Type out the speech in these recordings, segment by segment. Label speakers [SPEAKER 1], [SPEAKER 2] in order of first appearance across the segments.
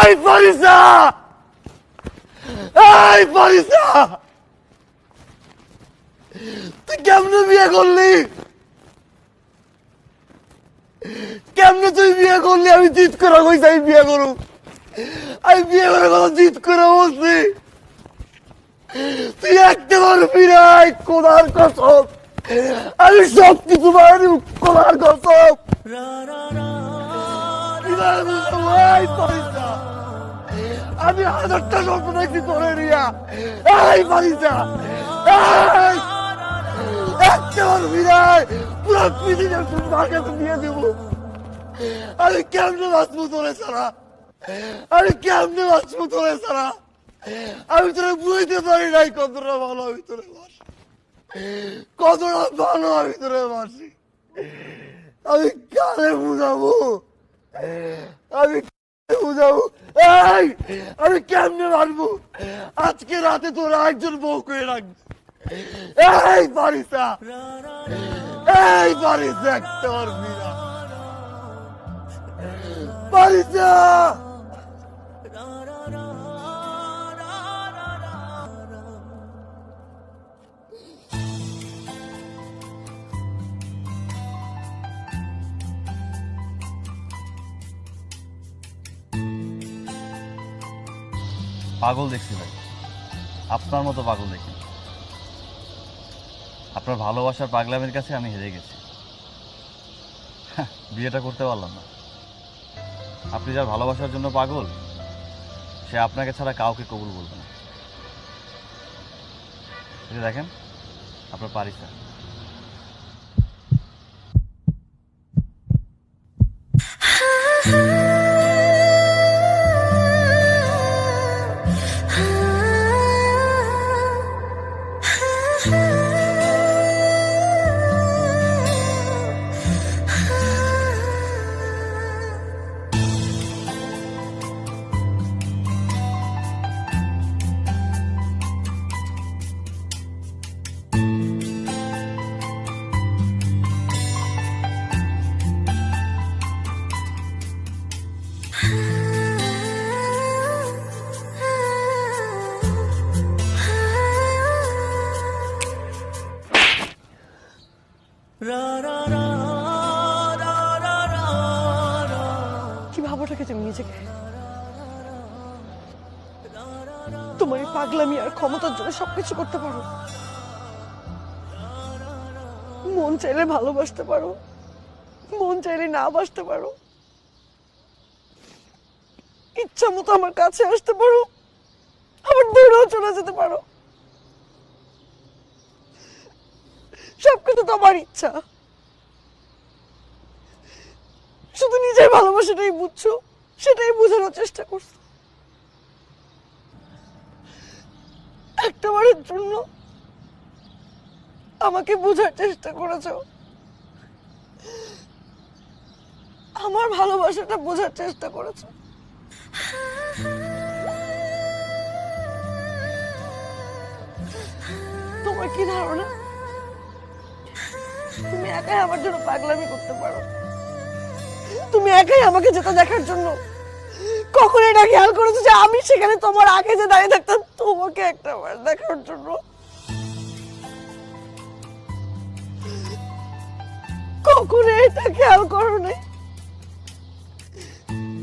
[SPEAKER 1] এই ফারিসা, এই ফারিসা, তুই কেমনে বিয়ে করলি? কেমনে তুই বিয়ে করলি? আমি জিদ করে কইছি আমি বিয়ে করু, আমি বিয়ে করার কথা জিদ করে বলছি, তুই একটা পারবি না। কোনার কসম, আমি সব কিছু পারি, কোনার কসম। আমি হাজারটা স্বপ্ন দেখছি তোরে নিয়া। এই ফারিসা, একটা পারবি না, পুরো পৃথিবীর তোমার কাছে দিয়ে দেবো। আমি কেমনে বাঁচবো তোরে ছাড়া? আমি কেমনে বাঁচবো তোরে ছাড়া? আমি তোরে বুঝতে পারি নাই কতটা ভালো আমি তোরে বাসি, কতটা ভালো আমি তোরে বাসি। আমি কারে বুঝাবো? আমি বুঝাবো? এই, আমি কেমনে মারবো? আজকে রাতে তোরা একজন বউ করে রাখবি। এই ফারিসা, এই ফারিসা, একটা পারবি না ফারিসা।
[SPEAKER 2] পাগল দেখছি ভাই, আপনার মতো পাগল দেখি। আপনার ভালোবাসার পাগলামের কাছে আমি হেরে গেছি, বিয়েটা করতে পারলাম না। আপনি যার ভালোবাসার জন্য পাগল, সে আপনাকে ছাড়া কাউকে কবুল বলবে না। এই যে দেখেন আপনার পারিসা।
[SPEAKER 3] কি ভাবোটাকে তুমি নিজেকে? তোমার এই পাগলামি আর ক্ষমতার জন্য সবকিছু করতে পারো। মন চাইলে ভালোবাসতে পারো, মন চাইলে না বাসতে পারো, ইচ্ছা মতো আমার কাছে আসতে পারো, আবার দূরেও চলে যেতে পারো। সবকিছু তোমার ইচ্ছা। শুধু নিজের ভালোবাসাটাই বুঝছো, সেটাই বোঝানোর চেষ্টা করছো। একটাবারের জন্য আমাকে বোঝার চেষ্টা করেছো, আমার ভালোবাসাটা বোঝার চেষ্টা করেছো। তোমার কি ধারণা তুমি একাই আমার জন্য পাগলামি করতে পারো? তুমি একাই আমাকে যেতে দেখার জন্য কখন এটা খেয়াল করেছো যে আমি সেখানে তোমার আগে যে দাঁড়িয়ে থাকতাম তোমাকে একটা বার দেখার জন্য? কখন এটা খেয়াল করো নাই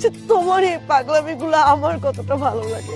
[SPEAKER 3] যে তোমার এই পাগলামি গুলো আমার কতটা ভালো লাগে?